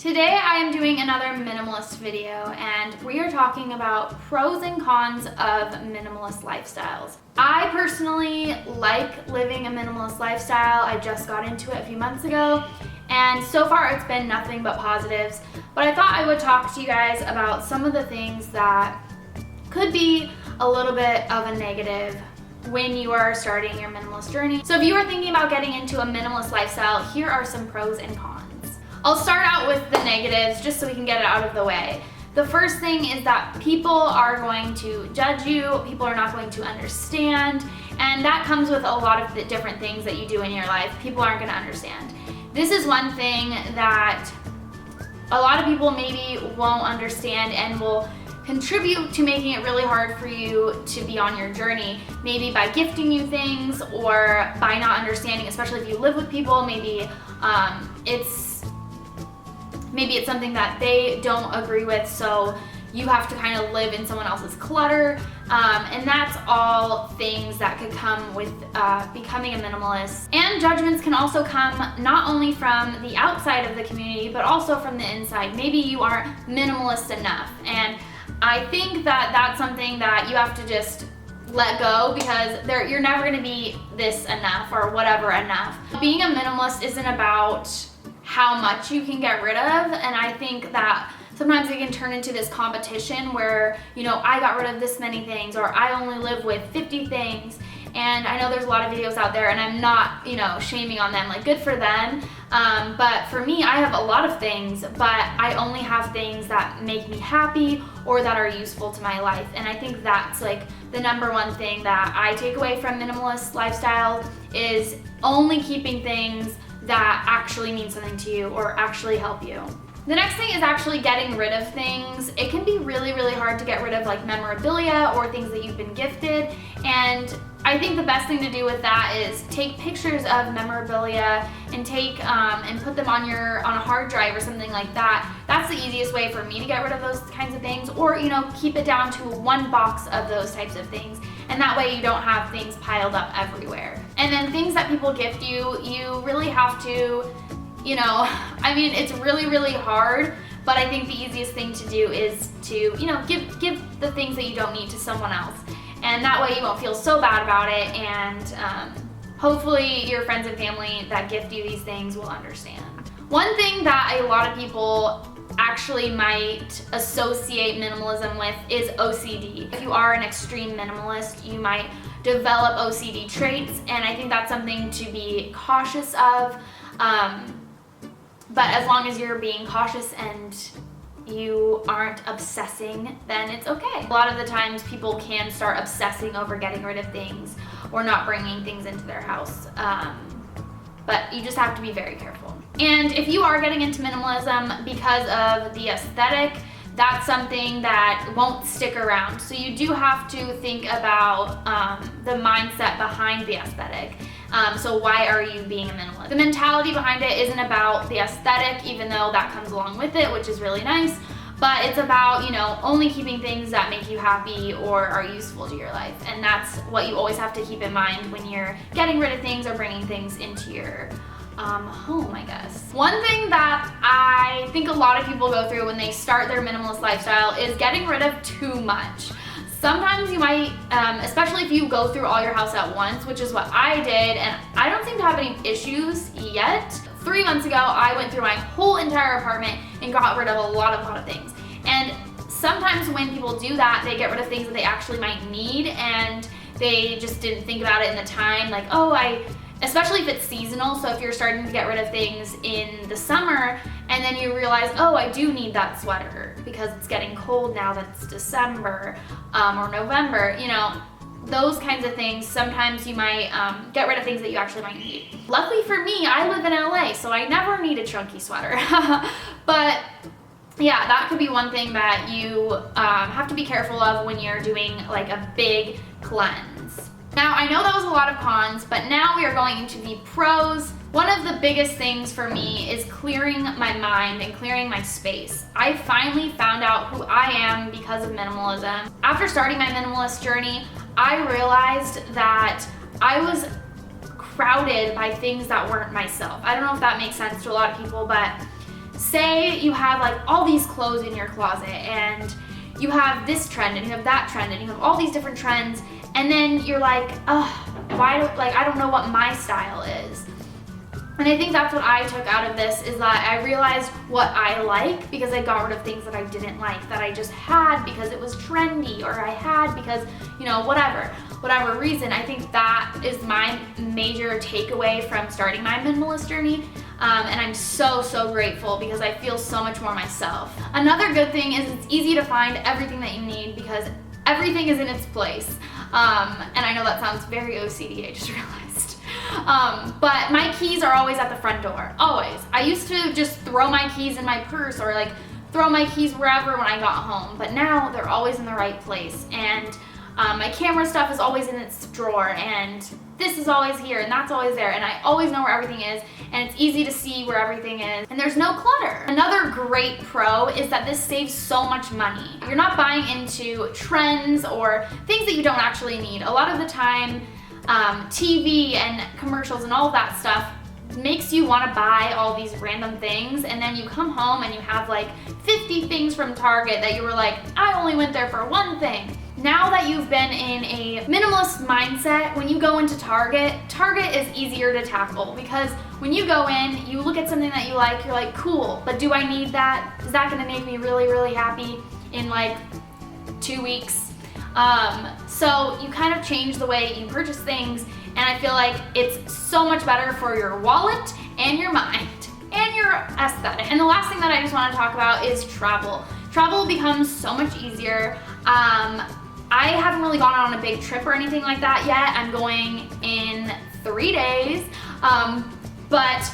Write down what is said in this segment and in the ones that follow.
Today I am doing another minimalist video, and we are talking about pros and cons of minimalist lifestyles. I personally like living a minimalist lifestyle. I just got into it a few months ago, and so far it's been nothing but positives. But I thought I would talk to you guys about some of the things that could be a little bit of a negative when you are starting your minimalist journey. So if you are thinking about getting into a minimalist lifestyle, here are some pros and cons. I'll start out with the negatives just so we can get it out of the way. The first thing is that people are going to judge you, people are not going to understand, and that comes with a lot of the different things that you do in your life. People aren't going to understand. This is one thing that a lot of people maybe won't understand and will contribute to making it really hard for you to be on your journey, maybe by gifting you things or by not understanding, especially if you live with people. Maybe it's something that they don't agree with, so you have to kind of live in someone else's clutter, and that's all things that could come with becoming a minimalist. And judgments can also come not only from the outside of the community, but also from the inside. Maybe you aren't minimalist enough, and I think that that's something that you have to just let go, because you're never going to be this enough or whatever enough. Being a minimalist isn't about how much you can get rid of, and I think that sometimes it can turn into this competition where, you know, I got rid of this many things, or I only live with 50 things. And I know there's a lot of videos out there, and I'm not, shaming on them, like, good for them. But for me, I have a lot of things, but I only have things that make me happy or that are useful to my life. And I think that's like the number one thing that I take away from minimalist lifestyle, is only keeping things that actually mean something to you or actually help you. The next thing is actually getting rid of things. It can be really, really hard to get rid of like memorabilia or things that you've been gifted. And I think the best thing to do with that is take pictures of memorabilia and and put them on a hard drive or something like that. That's the easiest way for me to get rid of those kinds of things, or keep it down to one box of those types of things. And that way you don't have things piled up everywhere. And then things that people gift you, you really have to, it's really, really hard, but I think the easiest thing to do is to, give the things that you don't need to someone else. And that way you won't feel so bad about it, and hopefully your friends and family that gift you these things will understand. One thing that a lot of people actually might associate minimalism with is OCD. If you are an extreme minimalist, you might develop OCD traits, and I think that's something to be cautious of. But as long as you're being cautious and you aren't obsessing, then it's okay. A lot of the times people can start obsessing over getting rid of things or not bringing things into their house. But you just have to be very careful. And if you are getting into minimalism because of the aesthetic, that's something that won't stick around. So you do have to think about the mindset behind the aesthetic. So why are you being a minimalist? The mentality behind it isn't about the aesthetic, even though that comes along with it, which is really nice. But it's about, only keeping things that make you happy or are useful to your life. And that's what you always have to keep in mind when you're getting rid of things or bringing things into your home, I guess. One thing that I think a lot of people go through when they start their minimalist lifestyle is getting rid of too much. Sometimes you might, especially if you go through all your house at once, which is what I did, and I don't seem to have any issues yet. 3 months ago, I went through my whole entire apartment and got rid of a lot of things. And sometimes when people do that, they get rid of things that they actually might need, and they just didn't think about it in the time, like, especially if it's seasonal. So if you're starting to get rid of things in the summer and then you realize, I do need that sweater because it's getting cold now that it's December or November, those kinds of things. Sometimes you might get rid of things that you actually might need. Luckily for me, I live in LA, so I never need a chunky sweater. But yeah, that could be one thing that you have to be careful of when you're doing like a big cleanse. Now, I know that was a lot of cons, but now we are going into the pros. One of the biggest things for me is clearing my mind and clearing my space. I finally found out who I am because of minimalism. After starting my minimalist journey, I realized that I was crowded by things that weren't myself. I don't know if that makes sense to a lot of people, but say you have like all these clothes in your closet and you have this trend and you have that trend and you have all these different trends, and then you're like, I don't know what my style is. And I think that's what I took out of this, is that I realized what I like because I got rid of things that I didn't like, that I just had because it was trendy, or I had because, you know, whatever reason. I think that is my major takeaway from starting my minimalist journey. And I'm so grateful because I feel so much more myself. Another good thing is it's easy to find everything that you need because everything is in its place. And I know that sounds very OCD, I just realized. But my keys are always at the front door, always. I used to just throw my keys in my purse or like throw my keys wherever when I got home, but now they're always in the right place. And my camera stuff is always in its drawer, and this is always here, and that's always there, and I always know where everything is, and it's easy to see where everything is, and there's no clutter. Another great pro is that this saves so much money. You're not buying into trends or things that you don't actually need. A lot of the time, TV and commercials and all of that stuff makes you want to buy all these random things, and then you come home and you have like 50 things from Target that you were like, I only went there for one thing. Now that you've been in a minimalist mindset, when you go into Target is easier to tackle, because when you go in, you look at something that you like, you're like, cool, but do I need that? Is that gonna make me really happy in like 2 weeks? So you kind of change the way you purchase things, and I feel like it's so much better for your wallet and your mind and your aesthetic. And the last thing that I just want to talk about is travel. Travel becomes so much easier. I haven't really gone on a big trip or anything like that yet. I'm going in 3 days, but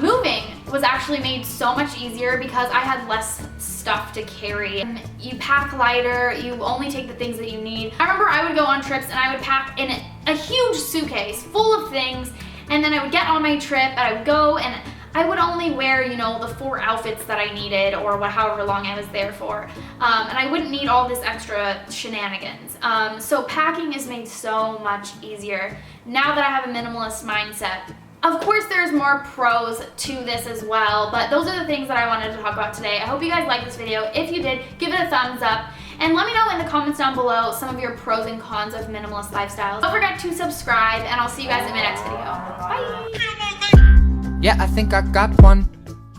moving was actually made so much easier because I had less stuff to carry. You pack lighter, you only take the things that you need. I remember I would go on trips and I would pack in a huge suitcase full of things, and then I would get on my trip and I would go and I would only wear, you know, the 4 outfits that I needed, or however long I was there for. And I wouldn't need all this extra shenanigans. So packing is made so much easier now that I have a minimalist mindset. Of course, there's more pros to this as well, but those are the things that I wanted to talk about today. I hope you guys liked this video. If you did, give it a thumbs up, and let me know in the comments down below some of your pros and cons of minimalist lifestyles. Don't forget to subscribe, and I'll see you guys in my next video. Bye! Yeah, I think I got one.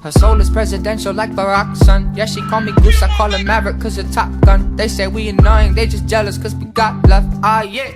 Her soul is presidential like Barack's son. Yeah, she call me Goose, I call her Maverick cause her Top Gun. They say we annoying, they just jealous cause we got left. Ah, yeah.